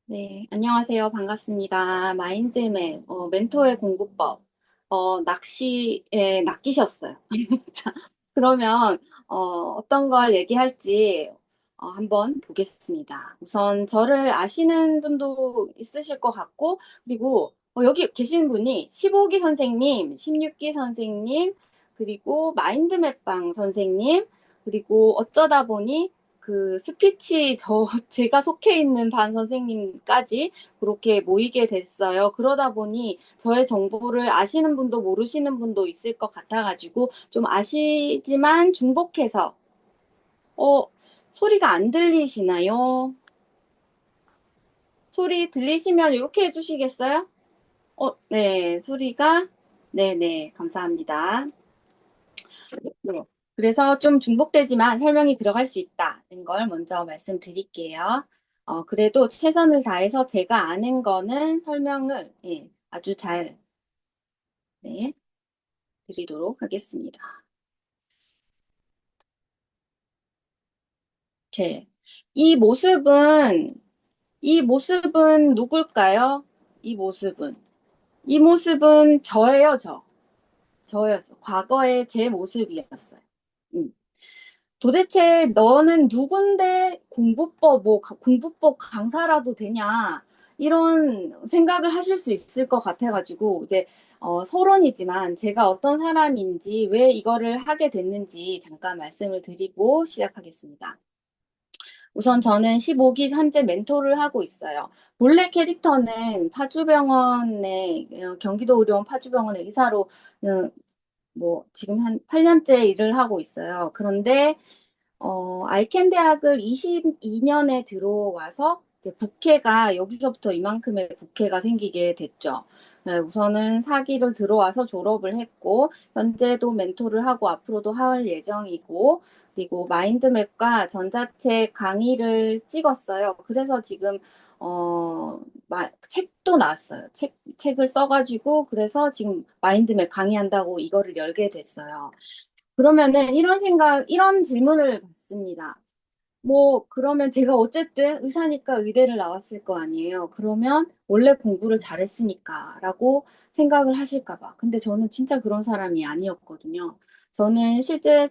네, 안녕하세요. 반갑습니다. 마인드맵, 멘토의 공부법, 낚시에 낚이셨어요. 자, 그러면, 어떤 걸 얘기할지, 한번 보겠습니다. 우선 저를 아시는 분도 있으실 것 같고, 그리고 여기 계신 분이 15기 선생님, 16기 선생님, 그리고 마인드맵방 선생님, 그리고 어쩌다 보니 그 스피치 제가 속해 있는 반 선생님까지 그렇게 모이게 됐어요. 그러다 보니 저의 정보를 아시는 분도 모르시는 분도 있을 것 같아가지고 좀 아시지만 중복해서 어, 소리가 안 들리시나요? 소리 들리시면 이렇게 해주시겠어요? 네, 소리가 네네, 감사합니다. 네. 그래서 좀 중복되지만 설명이 들어갈 수 있다는 걸 먼저 말씀드릴게요. 그래도 최선을 다해서 제가 아는 거는 설명을 아주 잘 네, 드리도록 하겠습니다. 제, 이 모습은, 이 모습은 누굴까요? 이 모습은. 이 모습은 저예요, 저. 저였어. 과거의 제 모습이었어요. 음. 도대체 너는 누군데 공부법 강사라도 되냐? 이런 생각을 하실 수 있을 것 같아가지고, 이제, 서론이지만 제가 어떤 사람인지, 왜 이거를 하게 됐는지 잠깐 말씀을 드리고 시작하겠습니다. 우선 저는 15기 현재 멘토를 하고 있어요. 본래 캐릭터는 파주병원의, 경기도 의료원 파주병원의 의사로, 지금 한 8년째 일을 하고 있어요. 그런데 알켄 대학을 22년에 들어와서 이제 국회가 여기서부터 이만큼의 국회가 생기게 됐죠. 네, 우선은 사기를 들어와서 졸업을 했고 현재도 멘토를 하고 앞으로도 할 예정이고 그리고 마인드맵과 전자책 강의를 찍었어요. 그래서 지금 책도 나왔어요. 책을 써가지고 그래서 지금 마인드맵 강의한다고 이거를 열게 됐어요. 그러면은 이런 질문을 받습니다. 그러면 제가 어쨌든 의사니까 의대를 나왔을 거 아니에요. 그러면 원래 공부를 잘했으니까 라고 생각을 하실까 봐. 근데 저는 진짜 그런 사람이 아니었거든요. 저는 실제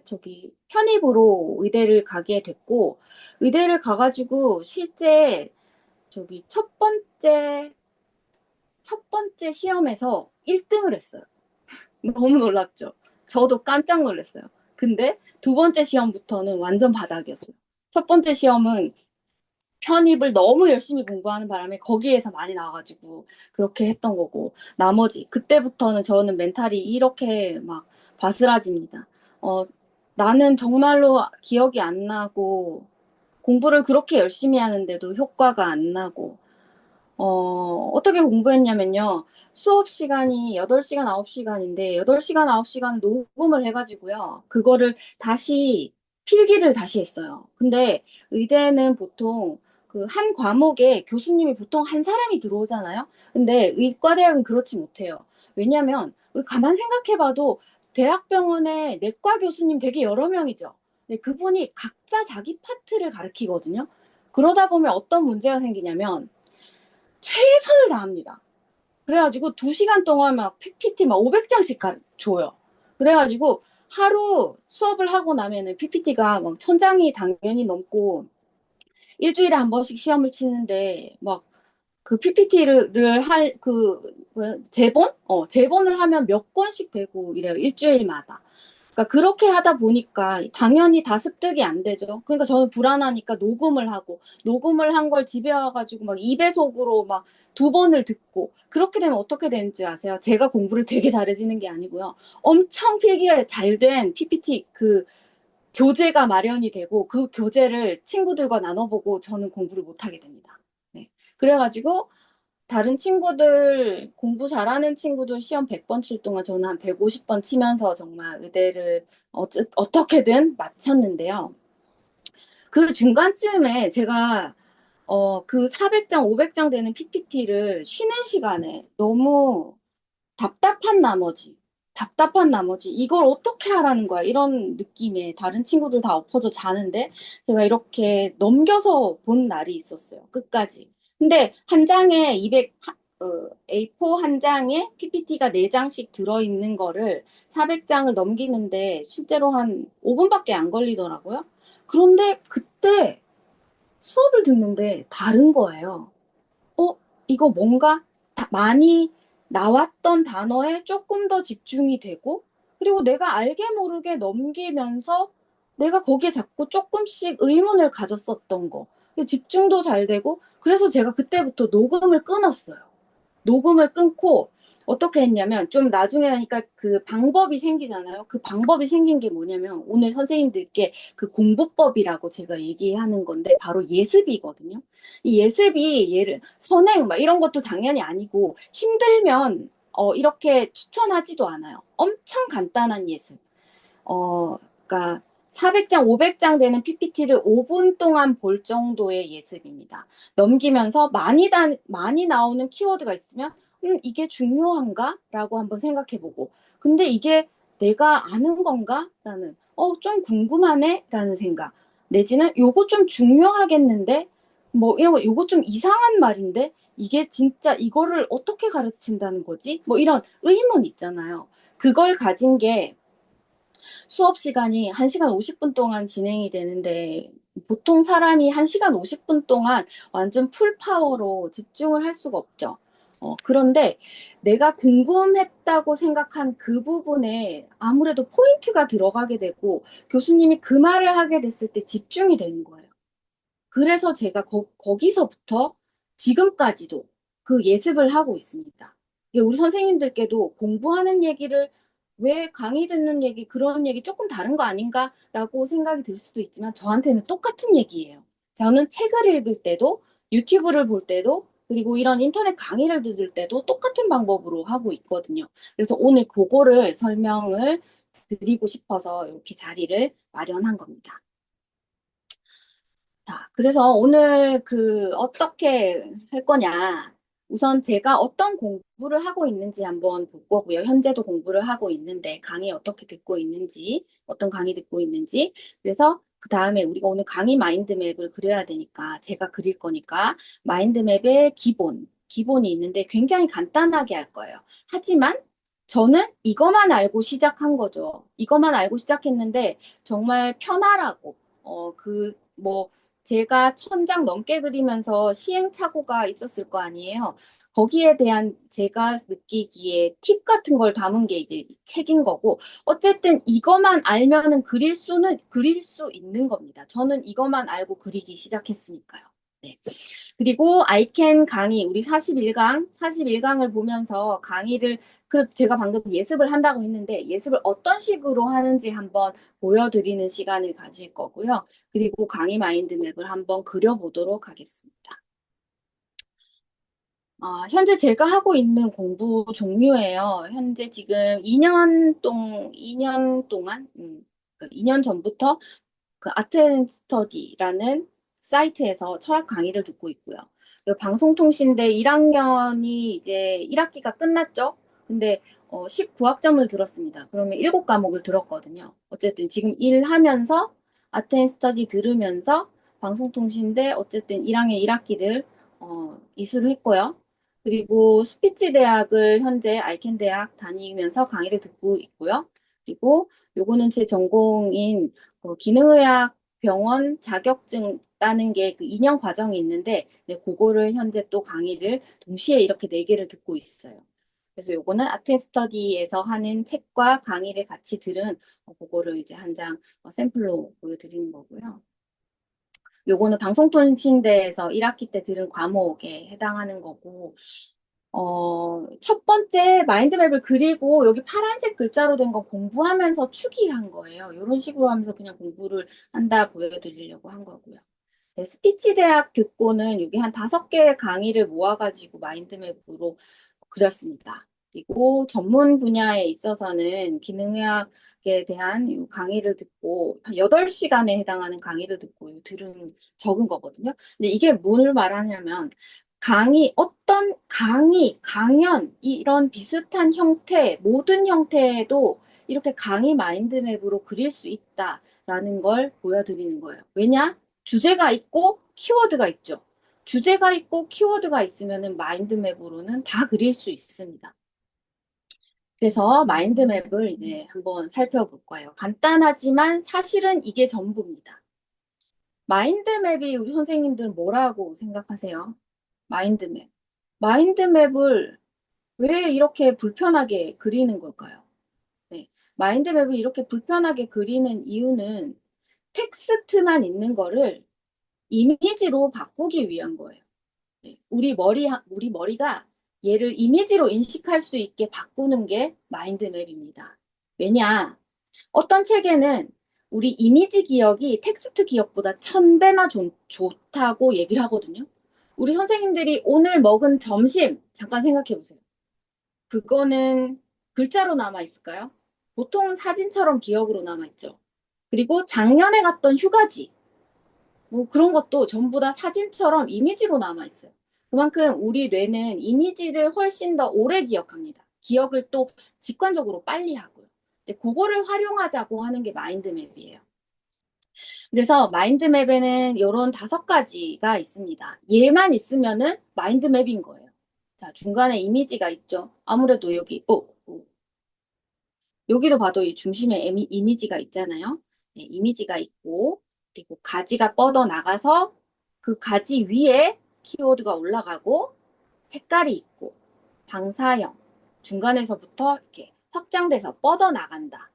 편입으로 의대를 가게 됐고, 의대를 가가지고 실제 첫 번째 시험에서 1등을 했어요. 너무 놀랐죠. 저도 깜짝 놀랐어요. 근데 두 번째 시험부터는 완전 바닥이었어요. 첫 번째 시험은 편입을 너무 열심히 공부하는 바람에 거기에서 많이 나와가지고 그렇게 했던 거고 나머지 그때부터는 저는 멘탈이 이렇게 막 바스라집니다. 어, 나는 정말로 기억이 안 나고 공부를 그렇게 열심히 하는데도 효과가 안 나고 어떻게 공부했냐면요. 수업 시간이 8시간, 9시간인데, 8시간, 9시간 녹음을 해가지고요. 그거를 필기를 다시 했어요. 근데 의대는 보통 그 한 과목에 교수님이 보통 한 사람이 들어오잖아요. 근데 의과대학은 그렇지 못해요. 왜냐면, 우리 가만 생각해봐도 대학병원에 내과 교수님 되게 여러 명이죠. 근데 그분이 각자 자기 파트를 가르치거든요. 그러다 보면 어떤 문제가 생기냐면, 최선을 다합니다. 그래가지고 2시간 동안 막 PPT 막 500장씩 줘요. 그래가지고 하루 수업을 하고 나면은 PPT가 막 1000장이 당연히 넘고 일주일에 한 번씩 시험을 치는데 막 그 PPT를 재본을 하면 몇 권씩 되고 이래요. 일주일마다. 그러니까 그렇게 하다 보니까 당연히 다 습득이 안 되죠. 그러니까 저는 불안하니까 녹음을 하고 녹음을 한 걸 집에 와가지고 막 2배속으로 막 2번을 듣고 그렇게 되면 어떻게 되는지 아세요? 제가 공부를 되게 잘해지는 게 아니고요. 엄청 필기가 잘 된 PPT 그 교재가 마련이 되고 그 교재를 친구들과 나눠보고 저는 공부를 못하게 됩니다. 네. 그래가지고 다른 친구들, 공부 잘하는 친구들 시험 100번 칠 동안 저는 한 150번 치면서 정말 의대를 어떻게든 마쳤는데요. 그 중간쯤에 제가 그 400장, 500장 되는 PPT를 쉬는 시간에 너무 답답한 나머지, 답답한 나머지 이걸 어떻게 하라는 거야? 이런 느낌에 다른 친구들 다 엎어져 자는데 제가 이렇게 넘겨서 본 날이 있었어요. 끝까지. 근데 한 장에 200, A4 한 장에 PPT가 4장씩 들어있는 거를 400장을 넘기는데 실제로 한 5분밖에 안 걸리더라고요. 그런데 그때 수업을 듣는데 다른 거예요. 어, 이거 뭔가 많이 나왔던 단어에 조금 더 집중이 되고, 그리고 내가 알게 모르게 넘기면서 내가 거기에 자꾸 조금씩 의문을 가졌었던 거. 집중도 잘 되고, 그래서 제가 그때부터 녹음을 끊었어요. 녹음을 끊고 어떻게 했냐면 좀 나중에 하니까 그 방법이 생기잖아요. 그 방법이 생긴 게 뭐냐면 오늘 선생님들께 그 공부법이라고 제가 얘기하는 건데 바로 예습이거든요. 이 예습이 예를 선행 막 이런 것도 당연히 아니고 힘들면 이렇게 추천하지도 않아요. 엄청 간단한 예습. 그러니까 400장, 500장 되는 PPT를 5분 동안 볼 정도의 예습입니다. 넘기면서 많이 나오는 키워드가 있으면, 이게 중요한가? 라고 한번 생각해 보고, 근데 이게 내가 아는 건가? 라는, 좀 궁금하네? 라는 생각. 내지는 요거 좀 중요하겠는데? 뭐 이런 거, 요거 좀 이상한 말인데? 이게 진짜 이거를 어떻게 가르친다는 거지? 뭐 이런 의문 있잖아요. 그걸 가진 게 수업 시간이 1시간 50분 동안 진행이 되는데 보통 사람이 1시간 50분 동안 완전 풀파워로 집중을 할 수가 없죠. 그런데 내가 궁금했다고 생각한 그 부분에 아무래도 포인트가 들어가게 되고 교수님이 그 말을 하게 됐을 때 집중이 되는 거예요. 그래서 제가 거기서부터 지금까지도 그 예습을 하고 있습니다. 이게 우리 선생님들께도 공부하는 얘기를 왜 강의 듣는 얘기, 그런 얘기 조금 다른 거 아닌가라고 생각이 들 수도 있지만 저한테는 똑같은 얘기예요. 저는 책을 읽을 때도 유튜브를 볼 때도 그리고 이런 인터넷 강의를 들을 때도 똑같은 방법으로 하고 있거든요. 그래서 오늘 그거를 설명을 드리고 싶어서 이렇게 자리를 마련한 겁니다. 자, 그래서 오늘 어떻게 할 거냐. 우선 제가 어떤 공부를 하고 있는지 한번 볼 거고요. 현재도 공부를 하고 있는데 강의 어떻게 듣고 있는지, 어떤 강의 듣고 있는지. 그래서 그 다음에 우리가 오늘 강의 마인드맵을 그려야 되니까 제가 그릴 거니까 마인드맵의 기본이 있는데 굉장히 간단하게 할 거예요. 하지만 저는 이것만 알고 시작한 거죠. 이것만 알고 시작했는데 정말 편하라고, 뭐, 제가 1,000장 넘게 그리면서 시행착오가 있었을 거 아니에요. 거기에 대한 제가 느끼기에 팁 같은 걸 담은 게 이제 이 책인 거고, 어쨌든 이것만 알면은 그릴 수 있는 겁니다. 저는 이것만 알고 그리기 시작했으니까요. 네. 그리고 아이캔 강의, 우리 41강을 보면서 제가 방금 예습을 한다고 했는데, 예습을 어떤 식으로 하는지 한번 보여드리는 시간을 가질 거고요. 그리고 강의 마인드맵을 한번 그려보도록 하겠습니다. 현재 제가 하고 있는 공부 종류예요. 현재 지금 2년 동안, 2년 전부터 그 아트앤스터디라는 사이트에서 철학 강의를 듣고 있고요. 그리고 방송통신대 1학년이 이제 1학기가 끝났죠. 근데 19학점을 들었습니다. 그러면 7과목을 들었거든요. 어쨌든 지금 일하면서 아트앤스터디 들으면서 방송통신대 어쨌든 1학년 1학기를 이수를 했고요. 그리고 스피치 대학을 현재 아이캔 대학 다니면서 강의를 듣고 있고요. 그리고 요거는 제 전공인 기능의학 병원 자격증 따는 게 그 2년 과정이 있는데, 네, 그거를 현재 또 강의를 동시에 이렇게 4개를 듣고 있어요. 그래서 요거는 아트스터디에서 하는 책과 강의를 같이 들은 그거를 이제 한 장 샘플로 보여드리는 거고요. 요거는 방송통신대에서 1학기 때 들은 과목에 해당하는 거고, 첫 번째 마인드맵을 그리고 여기 파란색 글자로 된 거 공부하면서 추기한 거예요. 이런 식으로 하면서 그냥 공부를 한다 보여드리려고 한 거고요. 네, 스피치 대학 듣고는 여기 한 5개의 강의를 모아가지고 마인드맵으로 그렸습니다. 그리고 전문 분야에 있어서는 기능의학에 대한 이 강의를 듣고 한 8시간에 해당하는 강의를 듣고 적은 거거든요. 근데 이게 뭘 말하냐면 어떤 강연, 이런 비슷한 형태, 모든 형태에도 이렇게 강의 마인드맵으로 그릴 수 있다라는 걸 보여드리는 거예요. 왜냐? 주제가 있고 키워드가 있죠. 주제가 있고 키워드가 있으면은 마인드맵으로는 다 그릴 수 있습니다. 그래서 마인드맵을 이제 한번 살펴볼 거예요. 간단하지만 사실은 이게 전부입니다. 마인드맵이 우리 선생님들은 뭐라고 생각하세요? 마인드맵. 마인드맵을 왜 이렇게 불편하게 그리는 걸까요? 네. 마인드맵을 이렇게 불편하게 그리는 이유는 텍스트만 있는 거를 이미지로 바꾸기 위한 거예요. 네. 우리 머리가 얘를 이미지로 인식할 수 있게 바꾸는 게 마인드맵입니다. 왜냐? 어떤 책에는 우리 이미지 기억이 텍스트 기억보다 1000배나 좋다고 얘기를 하거든요. 우리 선생님들이 오늘 먹은 점심 잠깐 생각해 보세요. 그거는 글자로 남아 있을까요? 보통 사진처럼 기억으로 남아 있죠. 그리고 작년에 갔던 휴가지, 뭐 그런 것도 전부 다 사진처럼 이미지로 남아 있어요. 그만큼 우리 뇌는 이미지를 훨씬 더 오래 기억합니다. 기억을 또 직관적으로 빨리 하고요. 근데 그거를 활용하자고 하는 게 마인드맵이에요. 그래서 마인드맵에는 이런 5가지가 있습니다. 얘만 있으면은 마인드맵인 거예요. 자, 중간에 이미지가 있죠. 아무래도 여기도 봐도 이 중심에 이미지가 있잖아요. 네, 이미지가 있고, 그리고 가지가 뻗어 나가서 그 가지 위에 키워드가 올라가고, 색깔이 있고, 방사형, 중간에서부터 이렇게 확장돼서 뻗어 나간다.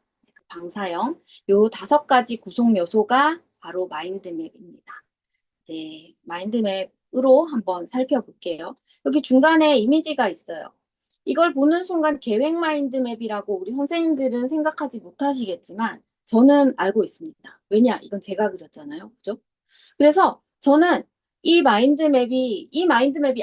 방사형, 요 5가지 구성 요소가 바로 마인드맵입니다. 이제 마인드맵으로 한번 살펴볼게요. 여기 중간에 이미지가 있어요. 이걸 보는 순간 계획 마인드맵이라고 우리 선생님들은 생각하지 못하시겠지만 저는 알고 있습니다. 왜냐? 이건 제가 그렸잖아요. 그죠? 그래서 저는 이 마인드맵이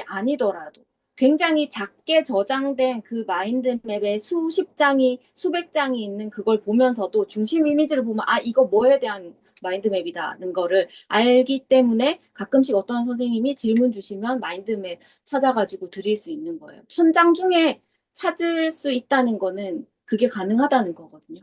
아니더라도 굉장히 작게 저장된 그 마인드맵에 수십 장이, 수백 장이 있는 그걸 보면서도 중심 이미지를 보면 아, 이거 뭐에 대한 마인드맵이다는 거를 알기 때문에 가끔씩 어떤 선생님이 질문 주시면 마인드맵 찾아가지고 드릴 수 있는 거예요. 1000장 중에 찾을 수 있다는 거는 그게 가능하다는 거거든요.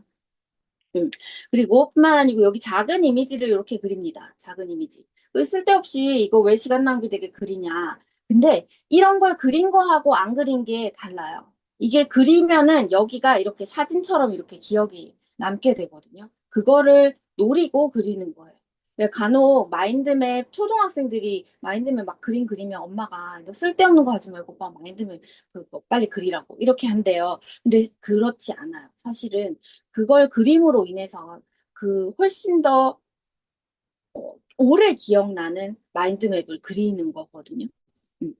그리고 뿐만 아니고 여기 작은 이미지를 이렇게 그립니다. 작은 이미지. 쓸데없이 이거 왜 시간 낭비되게 그리냐. 근데 이런 걸 그린 거하고 안 그린 게 달라요. 이게 그리면은 여기가 이렇게 사진처럼 이렇게 기억이 남게 되거든요. 그거를 노리고 그리는 거예요. 간혹 마인드맵 초등학생들이 마인드맵 막 그림 그리면 엄마가 너 쓸데없는 거 하지 말고 오빠 마인드맵 그거 빨리 그리라고 이렇게 한대요. 근데 그렇지 않아요. 사실은 그걸 그림으로 인해서 그 훨씬 더 오래 기억나는 마인드맵을 그리는 거거든요. 음.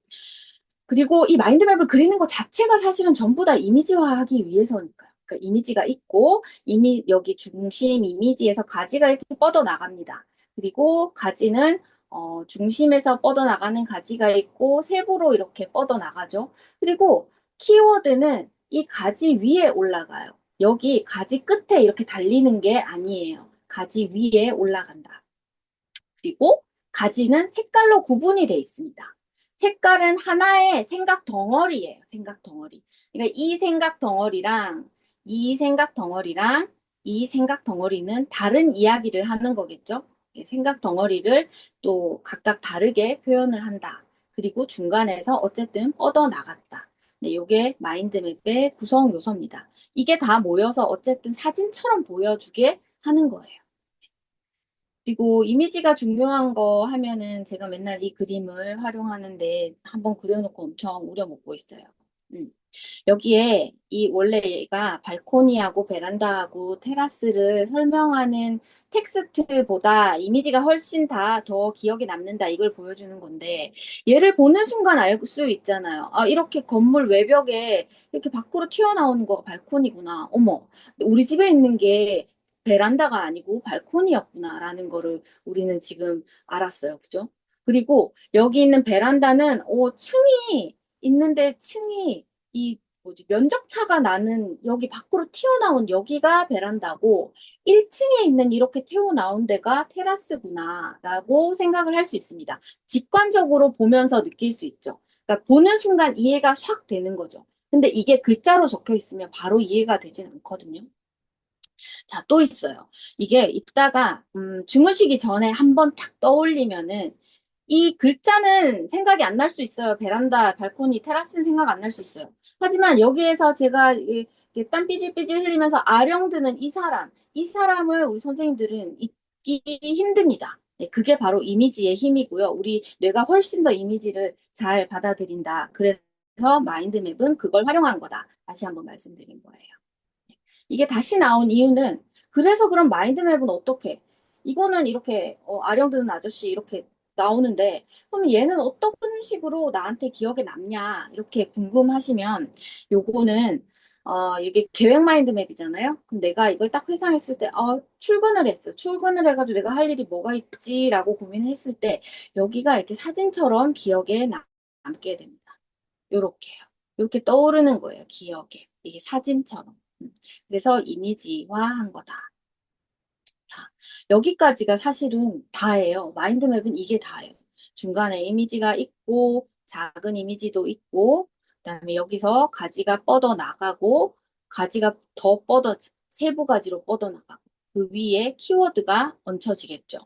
그리고 이 마인드맵을 그리는 것 자체가 사실은 전부 다 이미지화하기 위해서니까요. 그러니까 이미지가 있고 여기 중심 이미지에서 가지가 이렇게 뻗어 나갑니다. 그리고 가지는 중심에서 뻗어 나가는 가지가 있고 세부로 이렇게 뻗어 나가죠. 그리고 키워드는 이 가지 위에 올라가요. 여기 가지 끝에 이렇게 달리는 게 아니에요. 가지 위에 올라간다. 그리고 가지는 색깔로 구분이 돼 있습니다. 색깔은 하나의 생각 덩어리예요. 생각 덩어리. 그러니까 이 생각 덩어리랑 이 생각 덩어리랑 이 생각 덩어리는 다른 이야기를 하는 거겠죠. 생각 덩어리를 또 각각 다르게 표현을 한다. 그리고 중간에서 어쨌든 뻗어 나갔다. 네, 이게 마인드맵의 구성 요소입니다. 이게 다 모여서 어쨌든 사진처럼 보여주게 하는 거예요. 그리고 이미지가 중요한 거 하면은 제가 맨날 이 그림을 활용하는데 한번 그려놓고 엄청 우려먹고 있어요. 음. 여기에 원래 얘가 발코니하고 베란다하고 테라스를 설명하는 텍스트보다 이미지가 훨씬 더 기억에 남는다 이걸 보여주는 건데 얘를 보는 순간 알 수 있잖아요. 아, 이렇게 건물 외벽에 이렇게 밖으로 튀어나오는 거가 발코니구나. 어머, 우리 집에 있는 게 베란다가 아니고 발코니였구나라는 거를 우리는 지금 알았어요. 그죠? 그리고 여기 있는 베란다는 층이 있는데 층이 면적차가 나는 여기 밖으로 튀어나온 여기가 베란다고 1층에 있는 이렇게 튀어나온 데가 테라스구나라고 생각을 할 수 있습니다. 직관적으로 보면서 느낄 수 있죠. 그러니까 보는 순간 이해가 확 되는 거죠. 근데 이게 글자로 적혀 있으면 바로 이해가 되진 않거든요. 자, 또 있어요. 이게 이따가 주무시기 전에 한번 탁 떠올리면은 이 글자는 생각이 안 날 수 있어요. 베란다, 발코니, 테라스는 생각 안 날 수 있어요. 하지만 여기에서 제가 땀 삐질삐질 흘리면서 아령드는 이 사람을 우리 선생님들은 잊기 힘듭니다. 네, 그게 바로 이미지의 힘이고요. 우리 뇌가 훨씬 더 이미지를 잘 받아들인다. 그래서 마인드맵은 그걸 활용한 거다. 다시 한번 말씀드린 거예요. 이게 다시 나온 이유는 그래서 그럼 마인드맵은 어떻게? 이거는 이렇게 아령드는 아저씨 이렇게 나오는데 그럼 얘는 어떤 식으로 나한테 기억에 남냐 이렇게 궁금하시면 요거는 이게 계획 마인드맵이잖아요. 그럼 내가 이걸 딱 회상했을 때 출근을 했어. 출근을 해가지고 내가 할 일이 뭐가 있지라고 고민했을 때 여기가 이렇게 사진처럼 기억에 남게 됩니다. 요렇게요. 이렇게 떠오르는 거예요. 기억에. 이게 사진처럼. 그래서 이미지화한 거다. 자, 여기까지가 사실은 다예요. 마인드맵은 이게 다예요. 중간에 이미지가 있고, 작은 이미지도 있고, 그다음에 여기서 가지가 뻗어 나가고, 가지가 더 세부 가지로 뻗어 나가고, 그 위에 키워드가 얹혀지겠죠.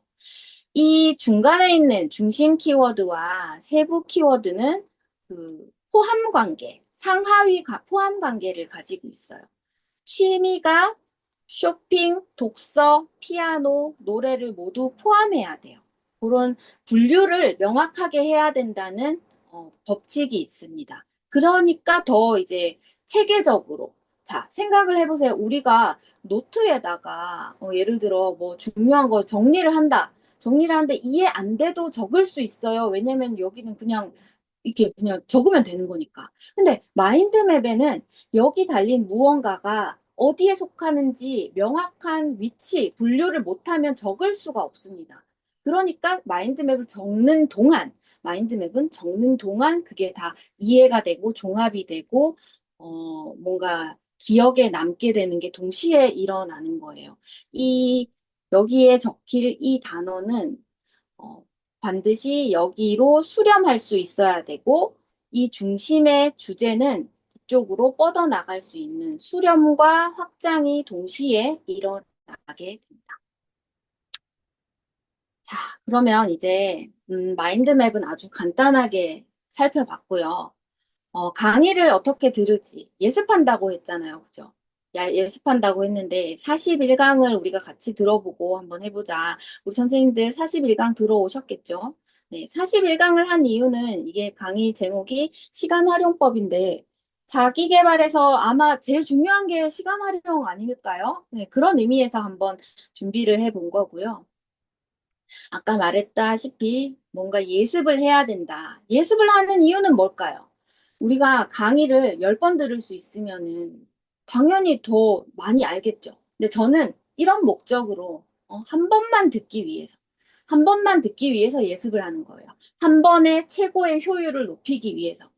이 중간에 있는 중심 키워드와 세부 키워드는 그 포함 관계, 포함 관계를 가지고 있어요. 취미가 쇼핑, 독서, 피아노, 노래를 모두 포함해야 돼요. 그런 분류를 명확하게 해야 된다는 법칙이 있습니다. 그러니까 더 이제 체계적으로 자, 생각을 해보세요. 우리가 노트에다가 예를 들어 뭐 중요한 거 정리를 한다. 정리를 하는데 이해 안 돼도 적을 수 있어요. 왜냐면 여기는 그냥 이렇게 그냥 적으면 되는 거니까. 근데 마인드맵에는 여기 달린 무언가가 어디에 속하는지 명확한 위치, 분류를 못하면 적을 수가 없습니다. 그러니까 마인드맵은 적는 동안 그게 다 이해가 되고 종합이 되고, 뭔가 기억에 남게 되는 게 동시에 일어나는 거예요. 여기에 적힐 이 단어는 어, 반드시 여기로 수렴할 수 있어야 되고, 이 중심의 주제는 이쪽으로 뻗어나갈 수 있는 수렴과 확장이 동시에 일어나게 됩니다. 자, 그러면 이제 마인드맵은 아주 간단하게 살펴봤고요. 강의를 어떻게 들을지 예습한다고 했잖아요. 그죠? 예습한다고 했는데 41강을 우리가 같이 들어보고 한번 해보자. 우리 선생님들 41강 들어오셨겠죠? 네, 41강을 한 이유는 이게 강의 제목이 시간 활용법인데 자기 개발에서 아마 제일 중요한 게 시간 활용 아닐까요? 네, 그런 의미에서 한번 준비를 해본 거고요. 아까 말했다시피 뭔가 예습을 해야 된다. 예습을 하는 이유는 뭘까요? 우리가 강의를 10번 들을 수 있으면은 당연히 더 많이 알겠죠. 근데 저는 이런 목적으로 한 번만 듣기 위해서, 한 번만 듣기 위해서 예습을 하는 거예요. 한 번에 최고의 효율을 높이기 위해서.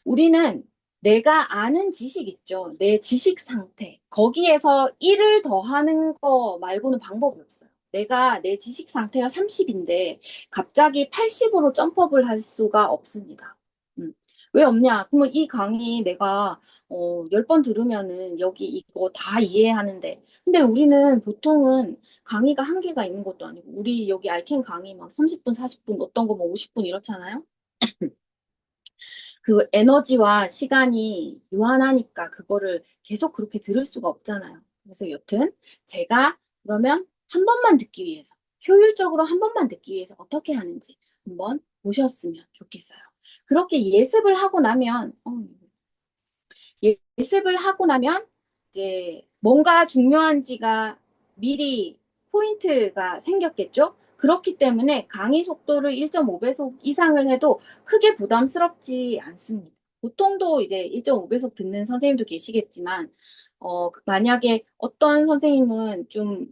우리는 내가 아는 지식 있죠. 내 지식 상태. 거기에서 1을 더하는 거 말고는 방법이 없어요. 내가 내 지식 상태가 30인데 갑자기 80으로 점프업을 할 수가 없습니다. 왜 없냐? 그러면 이 강의 내가 10번 들으면은 여기 이거 다 이해하는데. 근데 우리는 보통은 강의가 한계가 있는 것도 아니고 우리 여기 알캔 강의 막 30분, 40분, 어떤 거 뭐 50분 이렇잖아요. 그 에너지와 시간이 유한하니까 그거를 계속 그렇게 들을 수가 없잖아요. 그래서 여튼 제가 그러면 한 번만 듣기 위해서, 효율적으로 한 번만 듣기 위해서 어떻게 하는지 한번 보셨으면 좋겠어요. 그렇게 예습을 하고 나면 이제 뭔가 중요한지가 미리 포인트가 생겼겠죠? 그렇기 때문에 강의 속도를 1.5배속 이상을 해도 크게 부담스럽지 않습니다. 보통도 이제 1.5배속 듣는 선생님도 계시겠지만, 만약에 어떤 선생님은 좀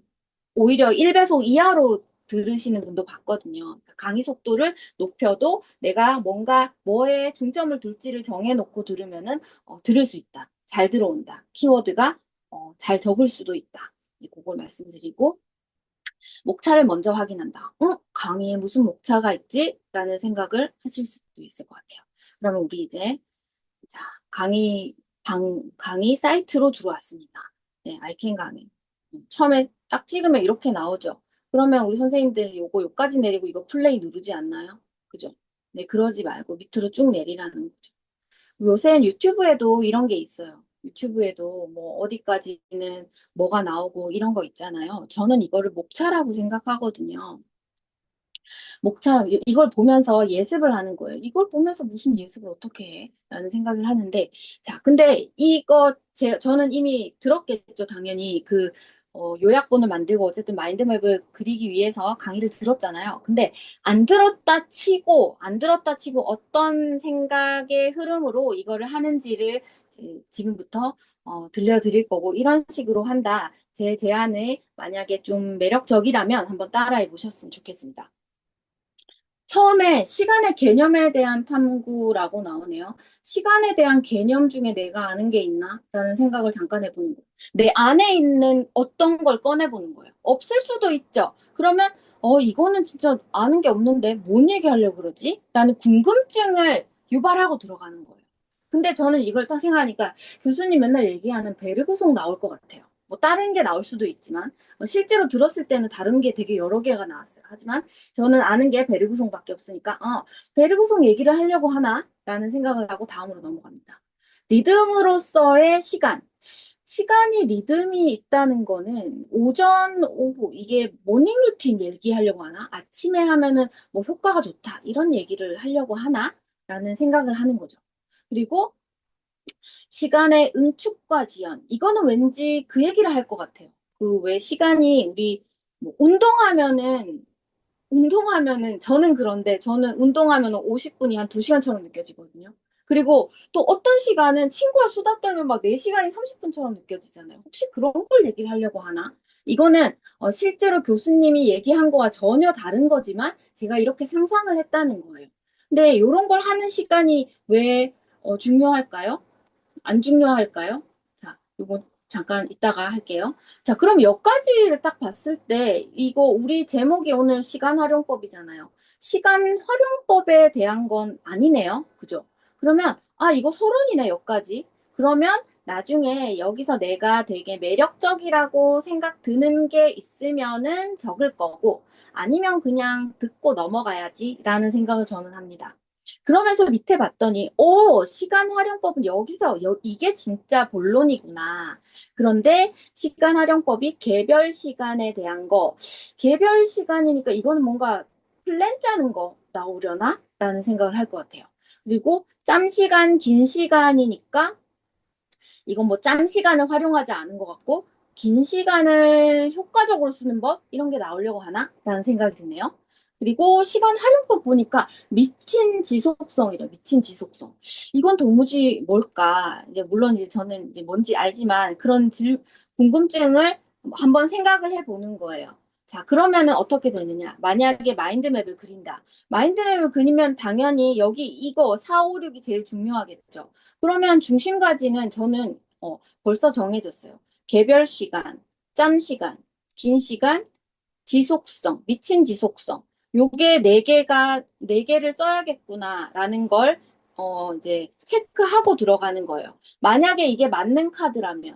오히려 1배속 이하로 들으시는 분도 봤거든요. 강의 속도를 높여도 내가 뭔가 뭐에 중점을 둘지를 정해놓고 들으면은 들을 수 있다. 잘 들어온다. 키워드가 잘 적을 수도 있다. 그걸 말씀드리고 목차를 먼저 확인한다. 강의에 무슨 목차가 있지? 라는 생각을 하실 수도 있을 것 같아요. 그러면 우리 이제 자, 강의 사이트로 들어왔습니다. 네, 아이캔 강의. 처음에 딱 찍으면 이렇게 나오죠. 그러면 우리 선생님들이 요거 요까지 내리고 이거 플레이 누르지 않나요? 그죠? 네, 그러지 말고 밑으로 쭉 내리라는 거죠. 요새는 유튜브에도 이런 게 있어요. 유튜브에도 뭐 어디까지는 뭐가 나오고 이런 거 있잖아요. 저는 이거를 목차라고 생각하거든요. 목차랑 이걸 보면서 예습을 하는 거예요. 이걸 보면서 무슨 예습을 어떻게 해? 라는 생각을 하는데, 자, 근데 저는 이미 들었겠죠, 당연히. 요약본을 만들고 어쨌든 마인드맵을 그리기 위해서 강의를 들었잖아요. 근데 안 들었다 치고 어떤 생각의 흐름으로 이거를 하는지를 지금부터 들려드릴 거고, 이런 식으로 한다. 제 제안을 만약에 좀 매력적이라면 한번 따라해 보셨으면 좋겠습니다. 처음에 시간의 개념에 대한 탐구라고 나오네요. 시간에 대한 개념 중에 내가 아는 게 있나? 라는 생각을 잠깐 해보는 거예요. 내 안에 있는 어떤 걸 꺼내보는 거예요. 없을 수도 있죠. 그러면, 이거는 진짜 아는 게 없는데 뭔 얘기하려고 그러지? 라는 궁금증을 유발하고 들어가는 거예요. 근데 저는 이걸 딱 생각하니까 교수님 맨날 얘기하는 베르그송 나올 것 같아요. 뭐 다른 게 나올 수도 있지만, 실제로 들었을 때는 다른 게 되게 여러 개가 나왔어요. 하지만 저는 아는 게 베르구송밖에 없으니까 베르구송 얘기를 하려고 하나? 라는 생각을 하고 다음으로 넘어갑니다. 리듬으로서의 시간. 시간이 리듬이 있다는 거는 오전, 오후 이게 모닝 루틴 얘기하려고 하나? 아침에 하면은 뭐 효과가 좋다 이런 얘기를 하려고 하나? 라는 생각을 하는 거죠. 그리고 시간의 응축과 지연. 이거는 왠지 그 얘기를 할 것 같아요. 그 왜 시간이 우리 뭐 운동하면은 저는 그런데 저는 운동하면은 50분이 한 2시간처럼 느껴지거든요. 그리고 또 어떤 시간은 친구와 수다 떨면 막 4시간이 30분처럼 느껴지잖아요. 혹시 그런 걸 얘기를 하려고 하나? 이거는 실제로 교수님이 얘기한 거와 전혀 다른 거지만 제가 이렇게 상상을 했다는 거예요. 근데 이런 걸 하는 시간이 왜 중요할까요? 안 중요할까요? 자, 이거 잠깐 이따가 할게요. 자, 그럼 여기까지를 딱 봤을 때 이거 우리 제목이 오늘 시간 활용법이잖아요. 시간 활용법에 대한 건 아니네요. 그죠? 그러면 이거 서론이네, 여기까지. 그러면 나중에 여기서 내가 되게 매력적이라고 생각 드는 게 있으면은 적을 거고 아니면 그냥 듣고 넘어가야지라는 생각을 저는 합니다. 그러면서 밑에 봤더니, 시간 활용법은 이게 진짜 본론이구나. 그런데 시간 활용법이 개별 시간에 대한 거, 개별 시간이니까 이거는 뭔가 플랜 짜는 거 나오려나? 라는 생각을 할 것 같아요. 그리고 짬 시간, 긴 시간이니까 이건 뭐 짬 시간을 활용하지 않은 것 같고, 긴 시간을 효과적으로 쓰는 법? 이런 게 나오려고 하나? 라는 생각이 드네요. 그리고 시간 활용법 보니까 미친 지속성이래, 미친 지속성. 이건 도무지 뭘까? 이제 물론 이제 저는 이제 뭔지 알지만 그런 궁금증을 한번 생각을 해보는 거예요. 자, 그러면은 어떻게 되느냐? 만약에 마인드맵을 그린다. 마인드맵을 그리면 당연히 여기 이거 4, 5, 6이 제일 중요하겠죠. 그러면 중심가지는 저는 벌써 정해졌어요. 개별 시간, 짬 시간, 긴 시간, 지속성, 미친 지속성. 요게 네 개를 써야겠구나라는 걸 이제 체크하고 들어가는 거예요. 만약에 이게 맞는 카드라면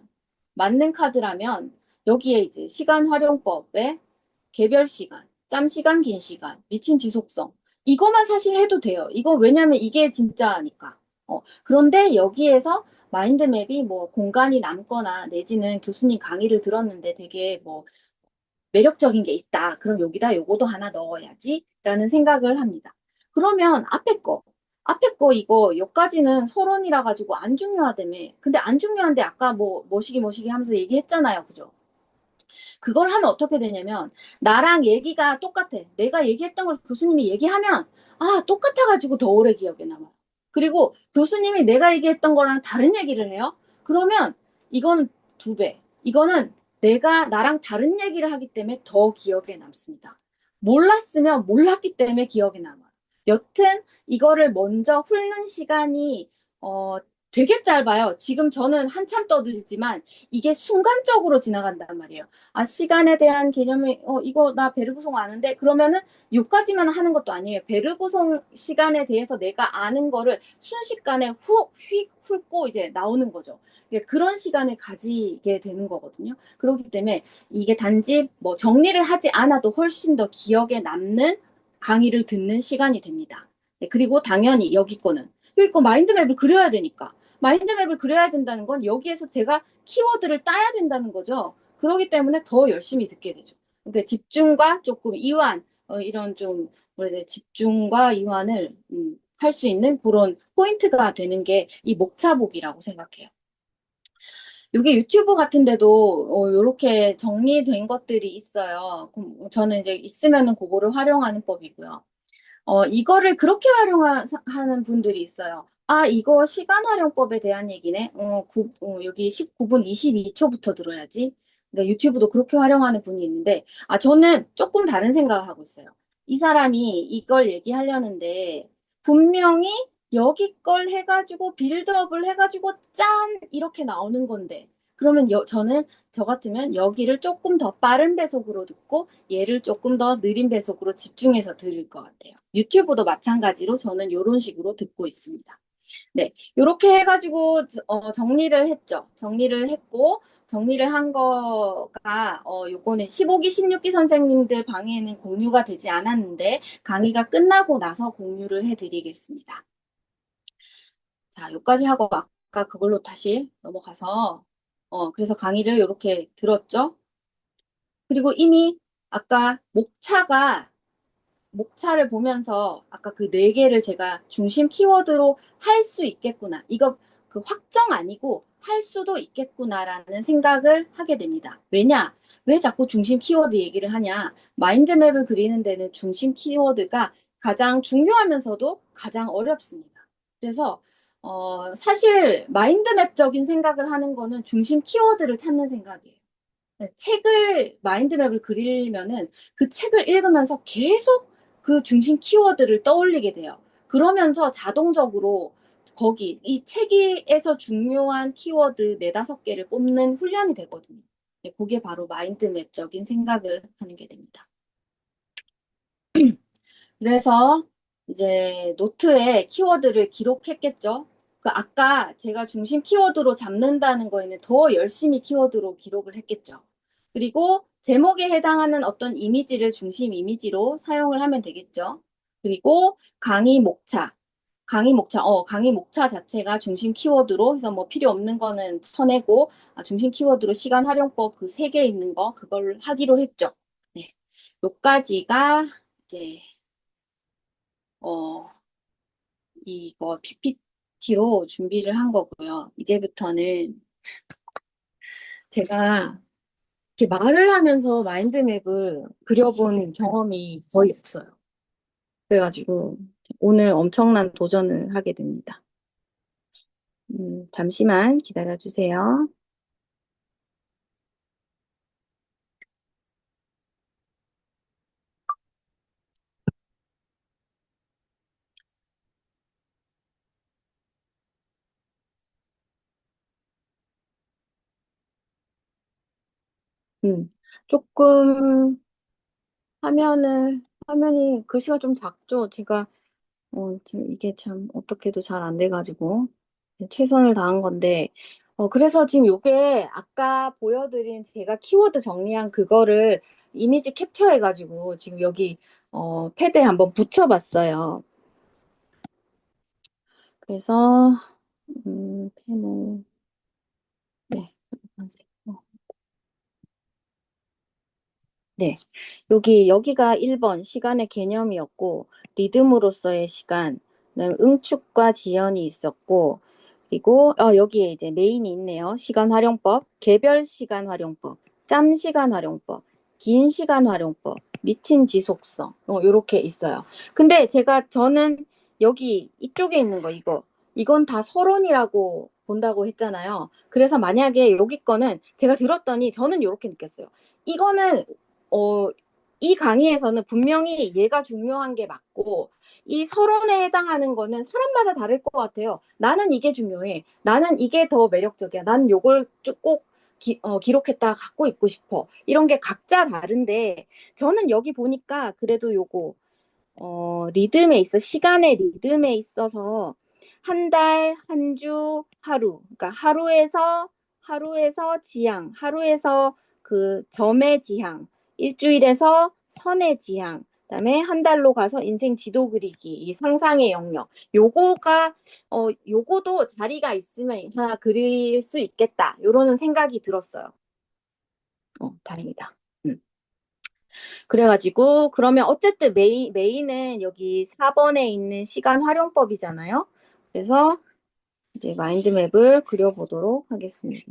여기에 이제 시간 활용법에 개별 시간, 짬 시간, 긴 시간, 미친 지속성. 이거만 사실 해도 돼요. 이거 왜냐면 이게 진짜니까. 그런데 여기에서 마인드맵이 뭐 공간이 남거나 내지는 교수님 강의를 들었는데 되게 뭐 매력적인 게 있다. 그럼 여기다 요거도 하나 넣어야지. 라는 생각을 합니다. 그러면 앞에 거 이거 여기까지는 서론이라 가지고 안 중요하다며. 근데 안 중요한데 아까 뭐 뭐시기 하면서 얘기했잖아요. 그죠? 그걸 하면 어떻게 되냐면 나랑 얘기가 똑같아. 내가 얘기했던 걸 교수님이 얘기하면 똑같아가지고 더 오래 기억에 남아요. 그리고 교수님이 내가 얘기했던 거랑 다른 얘기를 해요. 그러면 이거는 2배. 이거는 내가 나랑 다른 얘기를 하기 때문에 더 기억에 남습니다. 몰랐으면 몰랐기 때문에 기억에 남아요. 여튼 이거를 먼저 훑는 시간이 되게 짧아요. 지금 저는 한참 떠들지만 이게 순간적으로 지나간단 말이에요. 아, 시간에 대한 개념이, 이거 나 베르구송 아는데? 그러면은 요까지만 하는 것도 아니에요. 베르구송 시간에 대해서 내가 아는 거를 순식간에 휙 훑고 이제 나오는 거죠. 그런 시간을 가지게 되는 거거든요. 그렇기 때문에 이게 단지 뭐 정리를 하지 않아도 훨씬 더 기억에 남는 강의를 듣는 시간이 됩니다. 그리고 당연히 여기 거 마인드맵을 그려야 되니까. 마인드맵을 그려야 된다는 건 여기에서 제가 키워드를 따야 된다는 거죠. 그렇기 때문에 더 열심히 듣게 되죠. 그러니까 집중과 조금 이완, 이런 좀, 뭐라 해야 돼, 집중과 이완을 할 수 있는 그런 포인트가 되는 게 이 목차복이라고 생각해요. 이게 유튜브 같은 데도 이렇게 정리된 것들이 있어요. 그럼 저는 이제 있으면은 그거를 활용하는 법이고요. 이거를 그렇게 활용하는 분들이 있어요. 아, 이거 시간 활용법에 대한 얘기네. 여기 19분 22초부터 들어야지. 그러니까 유튜브도 그렇게 활용하는 분이 있는데, 아, 저는 조금 다른 생각을 하고 있어요. 이 사람이 이걸 얘기하려는데, 분명히 여기 걸 해가지고, 빌드업을 해가지고, 짠! 이렇게 나오는 건데, 그러면 저는 저 같으면 여기를 조금 더 빠른 배속으로 듣고, 얘를 조금 더 느린 배속으로 집중해서 들을 것 같아요. 유튜브도 마찬가지로 저는 이런 식으로 듣고 있습니다. 네, 이렇게 해가지고 정리를 했죠. 정리를 했고 정리를 한 거가 요거는 15기, 16기 선생님들 방에는 공유가 되지 않았는데 강의가 끝나고 나서 공유를 해드리겠습니다. 자, 여기까지 하고 아까 그걸로 다시 넘어가서 그래서 강의를 이렇게 들었죠. 그리고 이미 아까 목차를 보면서 아까 그 네 개를 제가 중심 키워드로 할 수 있겠구나. 이거 그 확정 아니고 할 수도 있겠구나라는 생각을 하게 됩니다. 왜냐? 왜 자꾸 중심 키워드 얘기를 하냐? 마인드맵을 그리는 데는 중심 키워드가 가장 중요하면서도 가장 어렵습니다. 그래서 사실 마인드맵적인 생각을 하는 거는 중심 키워드를 찾는 생각이에요. 책을 마인드맵을 그리면은 그 책을 읽으면서 계속 그 중심 키워드를 떠올리게 돼요. 그러면서 자동적으로 거기 이 책에서 중요한 키워드 네다섯 개를 뽑는 훈련이 되거든요. 네, 그게 바로 마인드맵적인 생각을 하는 게 됩니다. 그래서 이제 노트에 키워드를 기록했겠죠. 그 아까 제가 중심 키워드로 잡는다는 거에는 더 열심히 키워드로 기록을 했겠죠. 그리고 제목에 해당하는 어떤 이미지를 중심 이미지로 사용을 하면 되겠죠. 그리고 강의 목차 자체가 중심 키워드로 해서 뭐 필요 없는 거는 쳐내고 중심 키워드로 시간 활용법 그 세 개 있는 거 그걸 하기로 했죠. 네. 요까지가 이제 어, 이거 PPT로 준비를 한 거고요. 이제부터는 제가 이렇게 말을 하면서 마인드맵을 그려본 경험이 거의 없어요. 그래가지고 오늘 엄청난 도전을 하게 됩니다. 잠시만 기다려 주세요. 조금 화면이 글씨가 좀 작죠? 제가 지금 이게 참 어떻게도 잘 안 돼가지고 최선을 다한 건데 그래서 지금 요게 아까 보여드린 제가 키워드 정리한 그거를 이미지 캡처해가지고 지금 여기 패드에 한번 붙여봤어요. 그래서 펜을 네. 네. 여기가 1번 시간의 개념이었고, 리듬으로서의 시간, 그다음에 응축과 지연이 있었고, 그리고, 여기에 이제 메인이 있네요. 시간 활용법, 개별 시간 활용법, 짬 시간 활용법, 긴 시간 활용법, 미친 지속성, 요렇게 있어요. 근데 저는 여기 이쪽에 있는 거, 이건 다 서론이라고 본다고 했잖아요. 그래서 만약에 여기 거는 제가 들었더니 저는 요렇게 느꼈어요. 이거는 어, 이 강의에서는 분명히 얘가 중요한 게 맞고 이 서론에 해당하는 거는 사람마다 다를 것 같아요. 나는 이게 중요해. 나는 이게 더 매력적이야. 나는 요걸 꼭 기록했다가 갖고 있고 싶어. 이런 게 각자 다른데 저는 여기 보니까 그래도 요거 리듬에 있어 시간의 리듬에 있어서 한 달, 한 주, 하루. 그러니까 하루에서 지향, 하루에서 그 점의 지향, 일주일에서 선의 지향, 그다음에 한 달로 가서 인생 지도 그리기, 이 상상의 영역. 요거도 자리가 있으면 하나 그릴 수 있겠다. 요러는 생각이 들었어요. 다행이다. 그래가지고 그러면 어쨌든 메인은 여기 4번에 있는 시간 활용법이잖아요. 그래서 이제 마인드맵을 그려보도록 하겠습니다.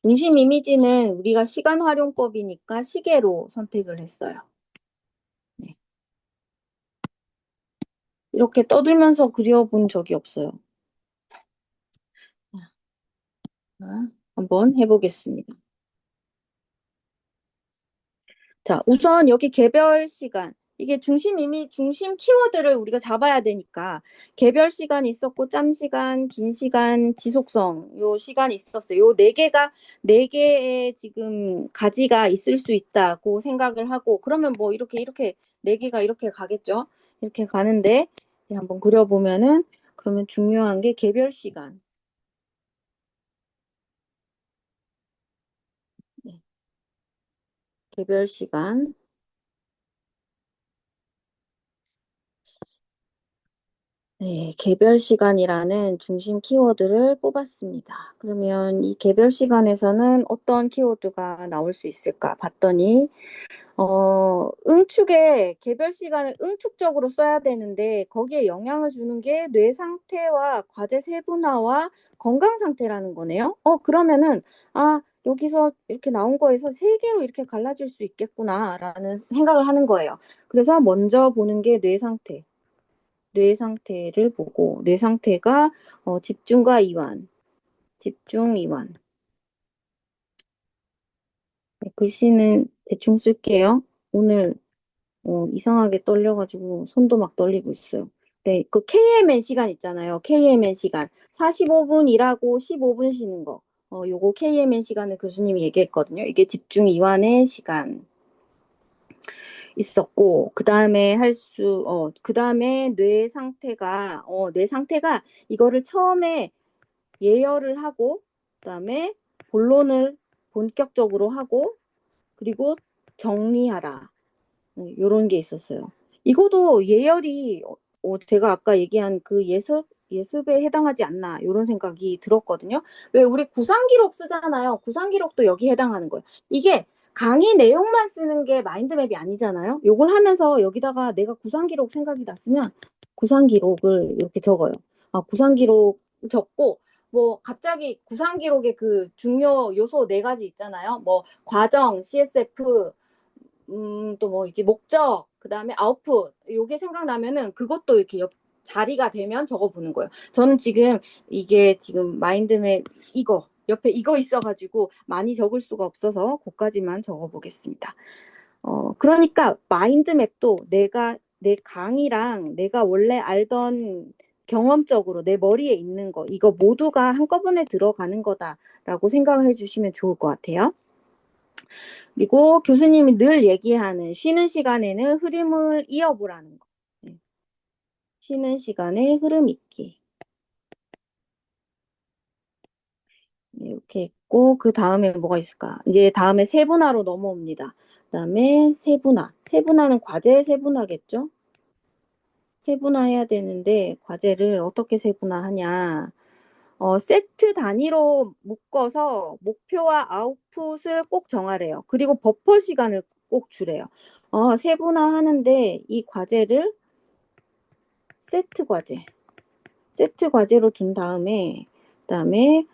중심 이미지는 우리가 시간 활용법이니까 시계로 선택을 했어요. 네. 이렇게 떠들면서 그려본 적이 없어요. 자, 한번 해보겠습니다. 자, 우선 여기 개별 시간. 이게 중심 키워드를 우리가 잡아야 되니까 개별 시간이 있었고 짬 시간, 긴 시간, 지속성 요 시간이 있었어요. 요 네 개의 지금 가지가 있을 수 있다고 생각을 하고 그러면 뭐 이렇게 네 개가 이렇게 가겠죠. 이렇게 가는데 한번 그려보면은 그러면 중요한 게 개별 시간. 네, 개별 시간. 네, 개별 시간이라는 중심 키워드를 뽑았습니다. 그러면 이 개별 시간에서는 어떤 키워드가 나올 수 있을까 봤더니, 개별 시간을 응축적으로 써야 되는데, 거기에 영향을 주는 게 뇌 상태와 과제 세분화와 건강 상태라는 거네요. 그러면은, 여기서 이렇게 나온 거에서 세 개로 이렇게 갈라질 수 있겠구나라는 생각을 하는 거예요. 그래서 먼저 보는 게 뇌 상태. 뇌 상태를 보고 뇌 상태가 집중과 이완, 집중 이완. 네, 글씨는 대충 쓸게요. 오늘 이상하게 떨려가지고 손도 막 떨리고 있어요. 네, 그 KMN 시간 있잖아요. KMN 시간. 45분 일하고 15분 쉬는 거. 요거 KMN 시간을 교수님이 얘기했거든요. 이게 집중 이완의 시간. 있었고, 그 다음에 뇌 상태가 이거를 처음에 예열을 하고 그다음에 본론을 본격적으로 하고 그리고 정리하라. 요런 게 있었어요. 이것도 예열이 제가 아까 얘기한 그 예습에 해당하지 않나 요런 생각이 들었거든요. 왜 우리 구상 기록 쓰잖아요. 구상 기록도 여기 해당하는 거예요. 이게 강의 내용만 쓰는 게 마인드맵이 아니잖아요. 요걸 하면서 여기다가 내가 구상 기록 생각이 났으면 구상 기록을 이렇게 적어요. 구상 기록 적고 뭐 갑자기 구상 기록의 그 중요 요소 네 가지 있잖아요. 뭐 과정, CSF, 또 뭐 이제 목적, 그 다음에 아웃풋, 요게 생각나면은 그것도 이렇게 자리가 되면 적어보는 거예요. 저는 지금 이게 지금 마인드맵 옆에 이거 있어가지고 많이 적을 수가 없어서 그까지만 적어보겠습니다. 그러니까 마인드맵도 내 강의랑 내가 원래 알던 경험적으로 내 머리에 있는 거, 이거 모두가 한꺼번에 들어가는 거다라고 생각을 해주시면 좋을 것 같아요. 그리고 교수님이 늘 얘기하는 쉬는 시간에는 흐름을 이어보라는 거. 네. 쉬는 시간에 흐름 있기. 네, 이렇게 있고 그 다음에 뭐가 있을까? 이제 다음에 세분화로 넘어옵니다. 그다음에 세분화. 세분화는 과제 세분화겠죠? 세분화해야 되는데 과제를 어떻게 세분화하냐? 세트 단위로 묶어서 목표와 아웃풋을 꼭 정하래요. 그리고 버퍼 시간을 꼭 주래요. 세분화하는데 이 과제를 세트 과제, 세트 과제로 둔 다음에, 그다음에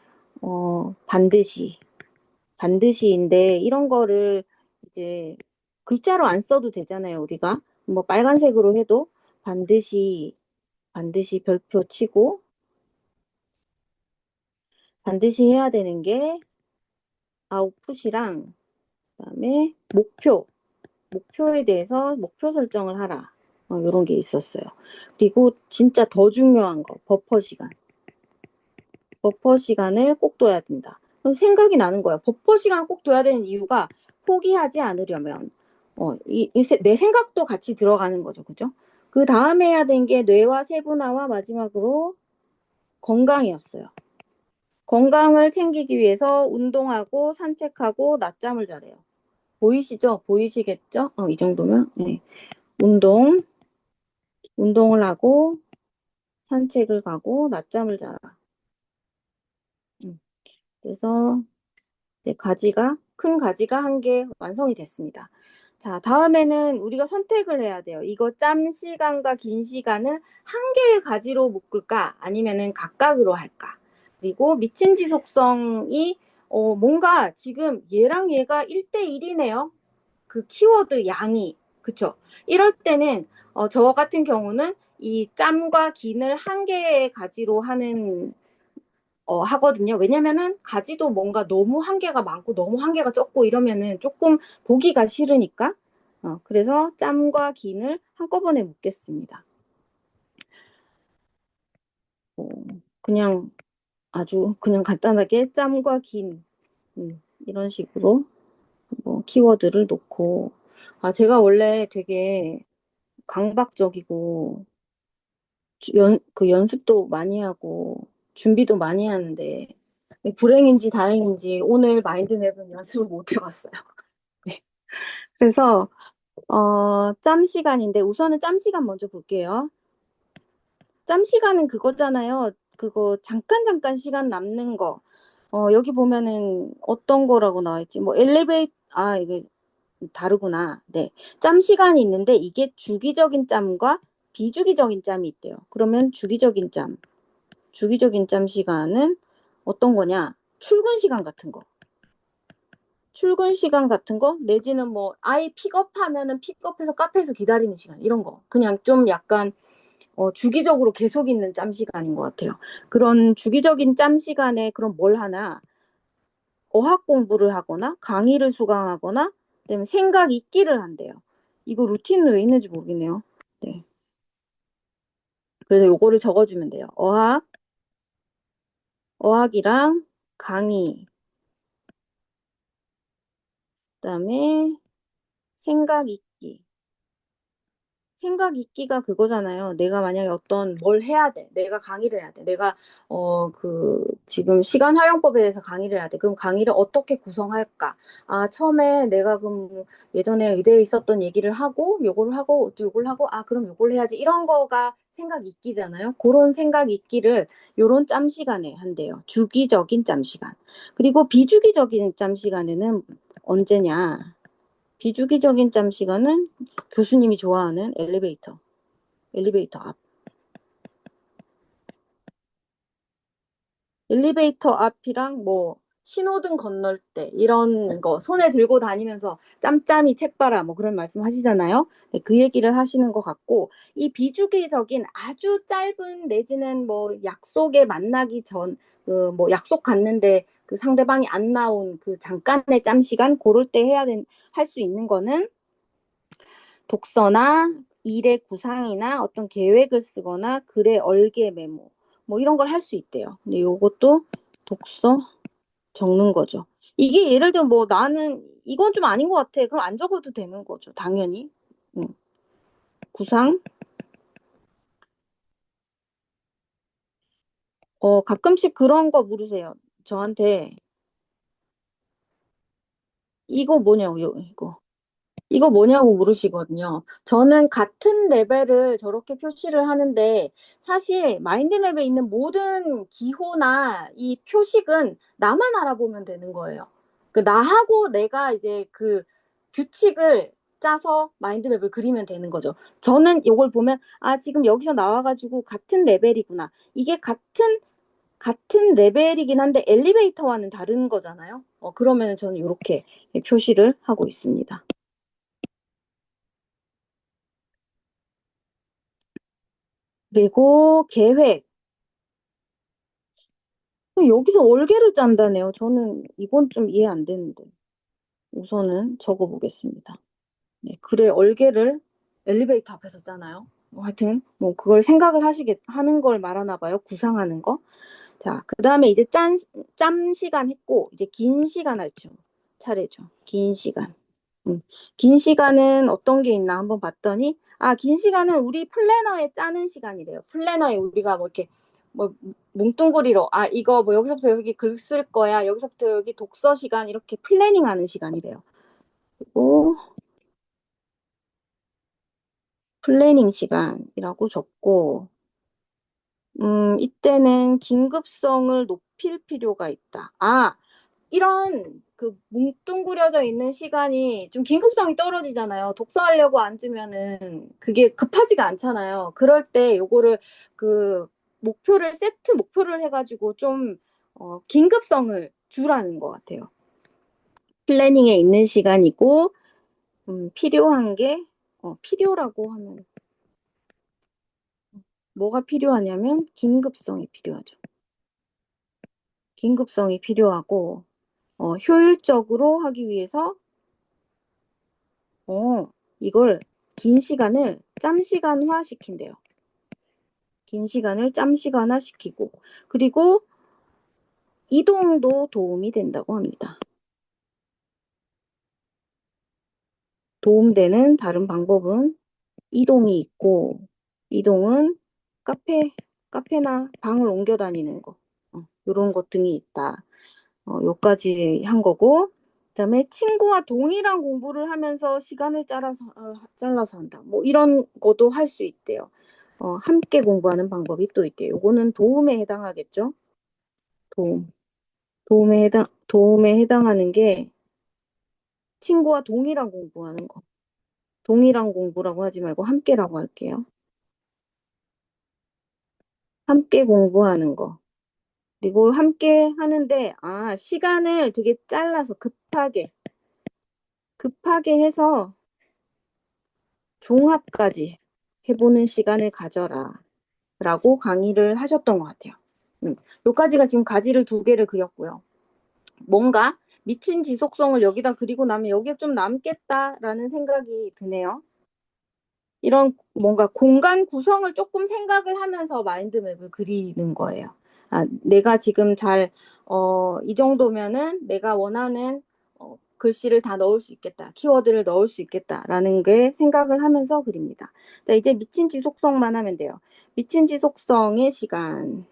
반드시인데 이런 거를 이제 글자로 안 써도 되잖아요, 우리가. 뭐 빨간색으로 해도 반드시 별표 치고 반드시 해야 되는 게 아웃풋이랑 그다음에 목표. 목표에 대해서 목표 설정을 하라. 이런 게 있었어요. 그리고 진짜 더 중요한 거, 버퍼 시간. 버퍼 시간을 꼭 둬야 된다. 그럼 생각이 나는 거예요. 버퍼 시간을 꼭 둬야 되는 이유가 포기하지 않으려면, 내 생각도 같이 들어가는 거죠. 그죠? 그 다음에 해야 되는 게 뇌와 세분화와 마지막으로 건강이었어요. 건강을 챙기기 위해서 운동하고 산책하고 낮잠을 자래요. 보이시죠? 보이시겠죠? 이 정도면. 네. 운동, 운동을 하고 산책을 가고 낮잠을 자라. 음. 그래서 이제 큰 가지가 한 개 완성이 됐습니다. 자, 다음에는 우리가 선택을 해야 돼요. 이거 짬 시간과 긴 시간을 한 개의 가지로 묶을까? 아니면은 각각으로 할까? 그리고 미침 지속성이 뭔가 지금 얘랑 얘가 1대1이네요. 그 키워드 양이. 그쵸? 이럴 때는 저 같은 경우는 이 짬과 긴을 한 개의 가지로 하거든요. 왜냐면은 가지도 뭔가 너무 한 개가 많고 너무 한 개가 적고 이러면은 조금 보기가 싫으니까. 그래서 짬과 긴을 한꺼번에 묶겠습니다. 어, 그냥 아주 그냥 간단하게 짬과 긴 이런 식으로 뭐 키워드를 놓고 제가 원래 되게 강박적이고 그 연습도 많이 하고 준비도 많이 하는데 불행인지 다행인지 오늘 마인드맵은 연습을 못 해봤어요. 네. 그래서 짬 시간인데 우선은 짬 시간 먼저 볼게요. 짬 시간은 그거잖아요. 그거 잠깐 시간 남는 거. 여기 보면은 어떤 거라고 나와 있지? 뭐 이게 다르구나. 네. 짬 시간이 있는데 이게 주기적인 짬과 비주기적인 짬이 있대요. 그러면 주기적인 짬 시간은 어떤 거냐? 출근 시간 같은 거. 출근 시간 같은 거 내지는 뭐 아이 픽업하면은 픽업해서 카페에서 기다리는 시간 이런 거 그냥 좀 약간 주기적으로 계속 있는 짬 시간인 것 같아요. 그런 주기적인 짬 시간에 그럼 뭘 하나 어학 공부를 하거나 강의를 수강하거나 그다음에 생각 읽기를 한대요. 이거 루틴은 왜 있는지 모르겠네요. 네. 그래서 요거를 적어주면 돼요. 어학이랑 강의 그다음에 생각 읽기 생각 있기가 그거잖아요. 내가 만약에 어떤 뭘 해야 돼. 내가 강의를 해야 돼. 내가 지금 시간 활용법에 대해서 강의를 해야 돼. 그럼 강의를 어떻게 구성할까? 처음에 내가 그럼 예전에 의대에 있었던 얘기를 하고 요걸 하고 또 요걸 하고 그럼 요걸 해야지. 이런 거가 생각 있기잖아요. 그런 생각 있기를 요런 짬 시간에 한대요. 주기적인 짬 시간. 그리고 비주기적인 짬 시간에는 언제냐? 비주기적인 짬 시간은 교수님이 좋아하는 엘리베이터 앞. 엘리베이터 앞이랑 뭐 신호등 건널 때 이런 거 손에 들고 다니면서 짬짬이 책 봐라 뭐 그런 말씀 하시잖아요. 네, 그 얘기를 하시는 것 같고 이 비주기적인 아주 짧은 내지는 뭐 약속에 만나기 전 그 뭐 약속 갔는데 그 상대방이 안 나온 그 잠깐의 짬 시간 고를 때 할 수 있는 거는 독서나 일의 구상이나 어떤 계획을 쓰거나 글의 얼개 메모 뭐 이런 걸 할 수 있대요. 근데 요것도 독서 적는 거죠. 이게 예를 들면 뭐 나는 이건 좀 아닌 것 같아. 그럼 안 적어도 되는 거죠. 당연히. 구상. 가끔씩 그런 거 물으세요. 저한테 이거 뭐냐고 이거 뭐냐고 물으시거든요. 저는 같은 레벨을 저렇게 표시를 하는데 사실 마인드맵에 있는 모든 기호나 이 표식은 나만 알아보면 되는 거예요. 그 나하고 내가 이제 그 규칙을 짜서 마인드맵을 그리면 되는 거죠. 저는 이걸 보면 지금 여기서 나와가지고 같은 레벨이구나. 이게 같은 레벨이긴 한데 엘리베이터와는 다른 거잖아요. 그러면 저는 이렇게 표시를 하고 있습니다. 그리고 계획. 여기서 월계를 짠다네요. 저는 이건 좀 이해 안 되는데. 우선은 적어보겠습니다. 네, 글의 얼개를 엘리베이터 앞에서 짜나요? 뭐 하여튼 뭐 그걸 생각을 하는 걸 말하나 봐요. 구상하는 거. 자, 그다음에 이제 짬 시간 했고 이제 긴 시간 할 차례죠. 긴 시간. 긴 시간은 어떤 게 있나 한번 봤더니 긴 시간은 우리 플래너에 짜는 시간이래요. 플래너에 우리가 뭐 이렇게 뭐 뭉뚱그리로 이거 뭐 여기서부터 여기 글 쓸 거야. 여기서부터 여기 독서 시간 이렇게 플래닝하는 시간이래요. 그리고 플래닝 시간이라고 적고 이때는 긴급성을 높일 필요가 있다. 이런 그 뭉뚱그려져 있는 시간이 좀 긴급성이 떨어지잖아요. 독서하려고 앉으면은 그게 급하지가 않잖아요. 그럴 때 요거를 그 세트 목표를 해가지고 좀 긴급성을 주라는 것 같아요. 플래닝에 있는 시간이고 필요한 게 필요라고 하면 뭐가 필요하냐면 긴급성이 필요하죠. 긴급성이 필요하고 효율적으로 하기 위해서 이걸 긴 시간을 짬시간화 시킨대요. 긴 시간을 짬시간화 시키고 그리고 이동도 도움이 된다고 합니다. 도움되는 다른 방법은 이동이 있고 이동은 카페나 방을 옮겨 다니는 거 이런 것 등이 있다. 요까지 한 거고 그다음에 친구와 동일한 공부를 하면서 시간을 잘라서 한다. 뭐 이런 것도 할 수 있대요. 함께 공부하는 방법이 또 있대요. 요거는 도움에 해당하겠죠? 도움. 도움에 해당하는 게 친구와 동일한 공부하는 거. 동일한 공부라고 하지 말고 함께라고 할게요. 함께 공부하는 거. 그리고 함께 하는데 시간을 되게 잘라서 급하게 해서 종합까지 해보는 시간을 가져라 라고 강의를 하셨던 것 같아요. 요까지가 지금 가지를 2개를 그렸고요. 뭔가 미친 지속성을 여기다 그리고 나면 여기에 좀 남겠다라는 생각이 드네요. 이런 뭔가 공간 구성을 조금 생각을 하면서 마인드맵을 그리는 거예요. 내가 지금 이 정도면은 내가 원하는 글씨를 다 넣을 수 있겠다. 키워드를 넣을 수 있겠다라는 게 생각을 하면서 그립니다. 자, 이제 미친 지속성만 하면 돼요. 미친 지속성의 시간은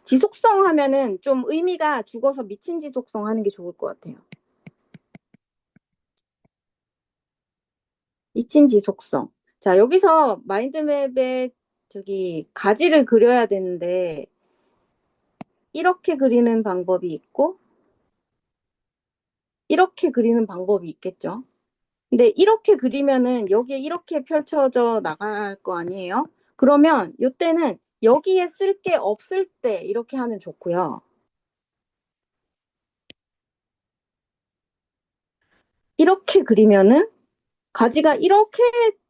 지속성 하면은 좀 의미가 죽어서 미친 지속성 하는 게 좋을 것 같아요. 미친 지속성. 자, 여기서 마인드맵에 가지를 그려야 되는데 이렇게 그리는 방법이 있고 이렇게 그리는 방법이 있겠죠. 근데 이렇게 그리면은 여기에 이렇게 펼쳐져 나갈 거 아니에요? 그러면 이때는 여기에 쓸 게 없을 때 이렇게 하면 좋고요. 이렇게 그리면은 가지가 이렇게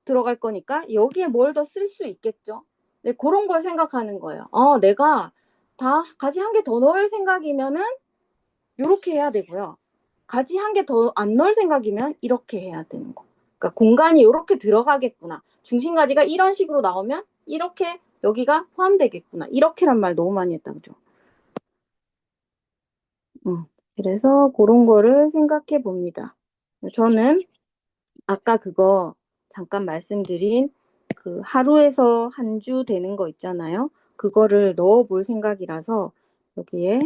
들어갈 거니까 여기에 뭘 더 쓸 수 있겠죠. 네, 그런 걸 생각하는 거예요. 내가 다 가지 한 개 더 넣을 생각이면은 이렇게 해야 되고요. 가지 한 개 더 안 넣을 생각이면 이렇게 해야 되는 거. 그러니까 공간이 이렇게 들어가겠구나. 중심 가지가 이런 식으로 나오면 이렇게 여기가 포함되겠구나. 이렇게란 말 너무 많이 했다, 그죠? 그래서 그런 거를 생각해 봅니다. 저는 아까 그거 잠깐 말씀드린 그 하루에서 한 주 되는 거 있잖아요. 그거를 넣어 볼 생각이라서 여기에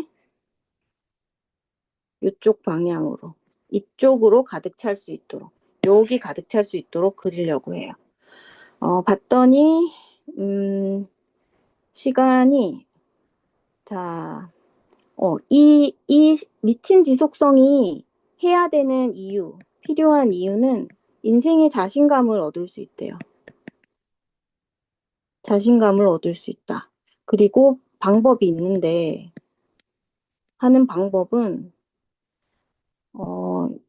이쪽 방향으로 이쪽으로 가득 찰 수 있도록 여기 가득 찰 수 있도록 그리려고 해요. 봤더니 시간이 자, 이 미친 지속성이 해야 되는 필요한 이유는 인생의 자신감을 얻을 수 있대요. 자신감을 얻을 수 있다. 그리고 방법이 있는데 하는 방법은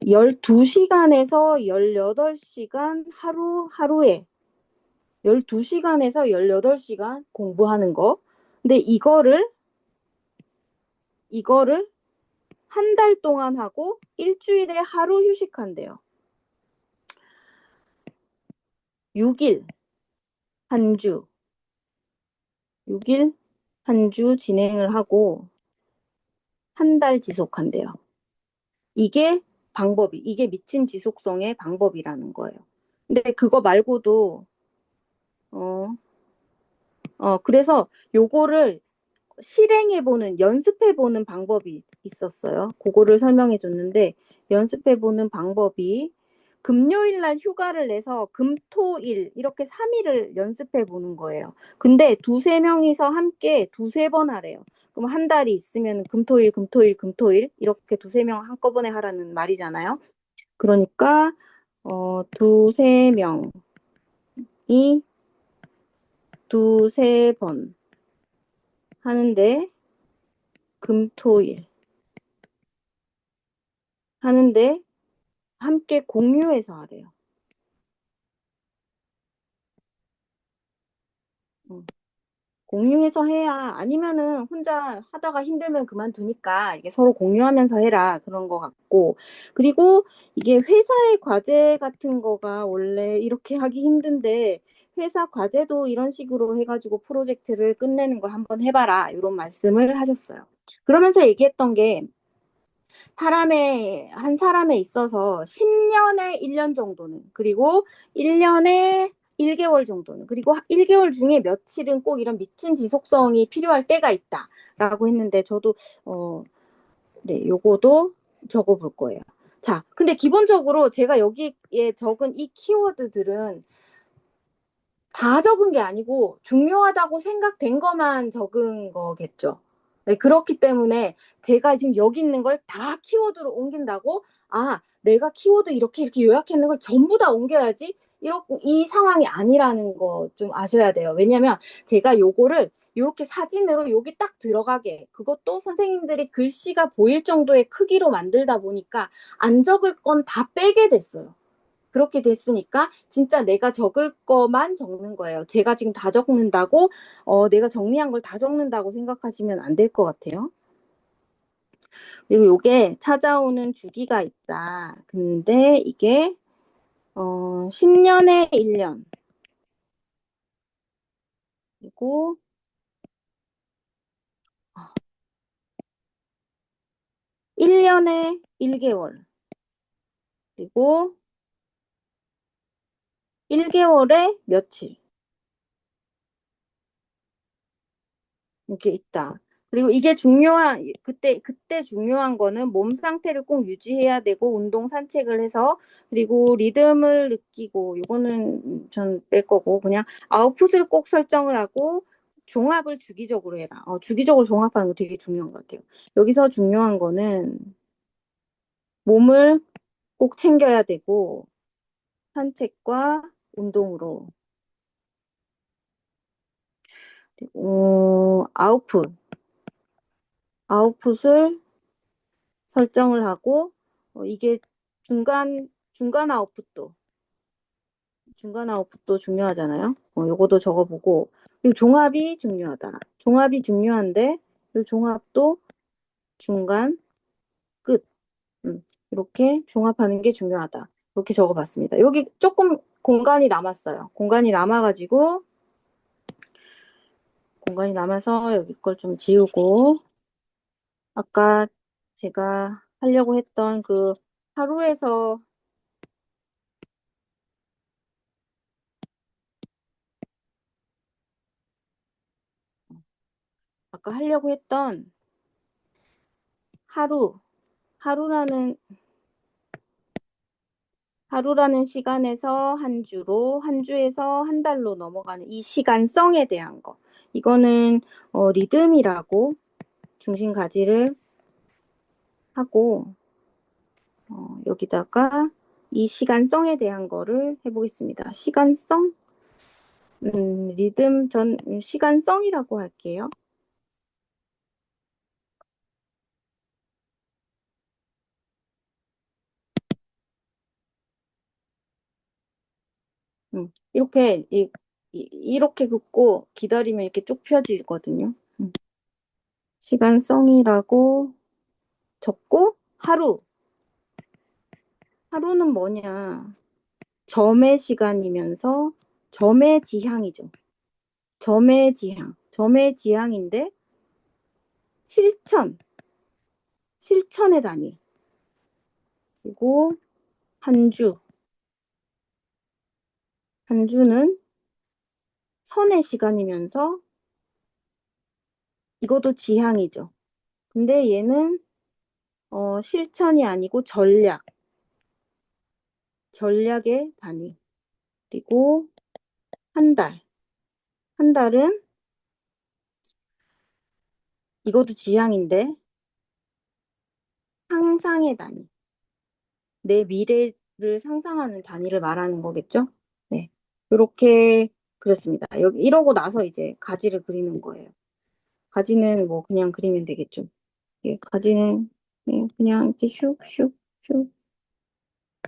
12시간에서 18시간 하루에 12시간에서 18시간 공부하는 거. 근데 이거를 한 달 동안 하고 일주일에 하루 휴식한대요. 6일 한 주, 6일 한 주 진행을 하고 한 달 지속한대요. 이게 이게 미친 지속성의 방법이라는 거예요. 근데 그거 말고도, 어, 그래서 요거를 실행해보는, 연습해보는 방법이 있었어요. 그거를 설명해 줬는데, 연습해보는 방법이 금요일 날 휴가를 내서 금토일 이렇게 3일을 연습해 보는 거예요. 근데 두세 명이서 함께 두세 번 하래요. 그럼 한 달이 있으면 금토일, 금토일, 금토일 이렇게 두세 명 한꺼번에 하라는 말이잖아요. 그러니까 두세 명이 두세 번 하는데 금토일 하는데 함께 공유해서 하래요. 음. 공유해서 해야 아니면은 혼자 하다가 힘들면 그만두니까 이게 서로 공유하면서 해라 그런 거 같고 그리고 이게 회사의 과제 같은 거가 원래 이렇게 하기 힘든데 회사 과제도 이런 식으로 해가지고 프로젝트를 끝내는 걸 한번 해봐라 이런 말씀을 하셨어요. 그러면서 얘기했던 게 한 사람에 있어서 10년에 1년 정도는, 그리고 1년에 1개월 정도는, 그리고 1개월 중에 며칠은 꼭 이런 미친 지속성이 필요할 때가 있다라고 했는데, 저도, 네, 요거도 적어 볼 거예요. 자, 근데 기본적으로 제가 여기에 적은 이 키워드들은 다 적은 게 아니고 중요하다고 생각된 것만 적은 거겠죠. 네, 그렇기 때문에 제가 지금 여기 있는 걸 다 키워드로 옮긴다고 내가 키워드 이렇게 요약했는 걸 전부 다 옮겨야지 이 상황이 아니라는 거 좀 아셔야 돼요. 왜냐면 제가 요거를 이렇게 사진으로 여기 딱 들어가게 그것도 선생님들이 글씨가 보일 정도의 크기로 만들다 보니까 안 적을 건 다 빼게 됐어요. 그렇게 됐으니까 진짜 내가 적을 거만 적는 거예요. 제가 지금 다 적는다고 내가 정리한 걸 다 적는다고 생각하시면 안 될 것 같아요. 그리고 요게 찾아오는 주기가 있다. 근데 이게 10년에 1년 그리고 1년에 1개월 그리고 1개월에 며칠 이렇게 있다. 그리고 이게 그때 중요한 거는 몸 상태를 꼭 유지해야 되고, 운동 산책을 해서, 그리고 리듬을 느끼고, 요거는 전 뺄 거고, 그냥 아웃풋을 꼭 설정을 하고, 종합을 주기적으로 해라. 주기적으로 종합하는 거 되게 중요한 것 같아요. 여기서 중요한 거는 몸을 꼭 챙겨야 되고, 산책과 운동으로, 아웃풋을 설정을 하고 이게 중간 아웃풋도 중요하잖아요. 요거도 적어보고 그리고 종합이 중요하다. 종합이 중요한데 이 종합도 중간 끝 이렇게 종합하는 게 중요하다. 이렇게 적어봤습니다. 여기 조금 공간이 남았어요. 공간이 남아서 여기 걸 좀 지우고 아까 제가 하려고 했던 그 하루에서 아까 하려고 했던 하루, 하루라는, 하루라는 시간에서 한 주에서 한 달로 넘어가는 이 시간성에 대한 거. 이거는, 리듬이라고 중심 가지를 하고, 여기다가 이 시간성에 대한 거를 해보겠습니다. 시간성? 시간성이라고 할게요. 이렇게, 이렇게 긋고 기다리면 이렇게 쭉 펴지거든요. 시간성이라고 적고, 하루는 뭐냐? 점의 시간이면서 점의 지향이죠. 점의 지향. 점의 지향인데 실천. 실천의 단위. 그리고 한 주. 한 주는 선의 시간이면서 이것도 지향이죠. 근데 얘는 실천이 아니고 전략. 전략의 단위. 그리고 한 달. 한 달은 이것도 지향인데 상상의 단위. 내 미래를 상상하는 단위를 말하는 거겠죠? 네. 이렇게 그렸습니다. 여기 이러고 나서 이제 가지를 그리는 거예요. 가지는 뭐 그냥 그리면 되겠죠. 예, 가지는 네, 그냥 이렇게 슉슉슉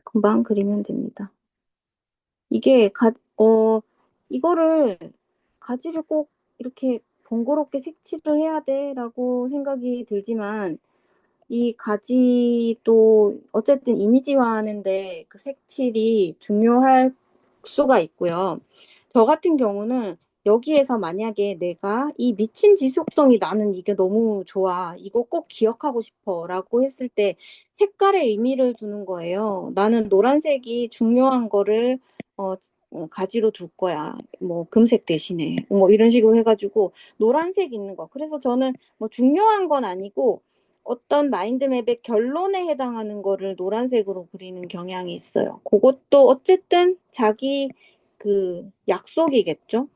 금방 그리면 됩니다. 이게 이거를 가지를 꼭 이렇게 번거롭게 색칠을 해야 돼라고 생각이 들지만 이 가지도 어쨌든 이미지화하는데 그 색칠이 중요할 수가 있고요. 저 같은 경우는 여기에서 만약에 내가 이 미친 지속성이 나는 이게 너무 좋아. 이거 꼭 기억하고 싶어. 라고 했을 때 색깔에 의미를 두는 거예요. 나는 노란색이 중요한 거를 어, 가지로 둘 거야. 뭐 금색 대신에. 뭐 이런 식으로 해가지고 노란색 있는 거. 그래서 저는 뭐 중요한 건 아니고 어떤 마인드맵의 결론에 해당하는 거를 노란색으로 그리는 경향이 있어요. 그것도 어쨌든 자기 그 약속이겠죠?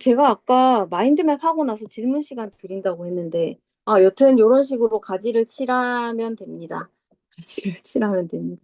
제가 아까 마인드맵 하고 나서 질문 시간 드린다고 했는데, 여튼 이런 식으로 가지를 칠하면 됩니다. 가지를 칠하면 됩니다.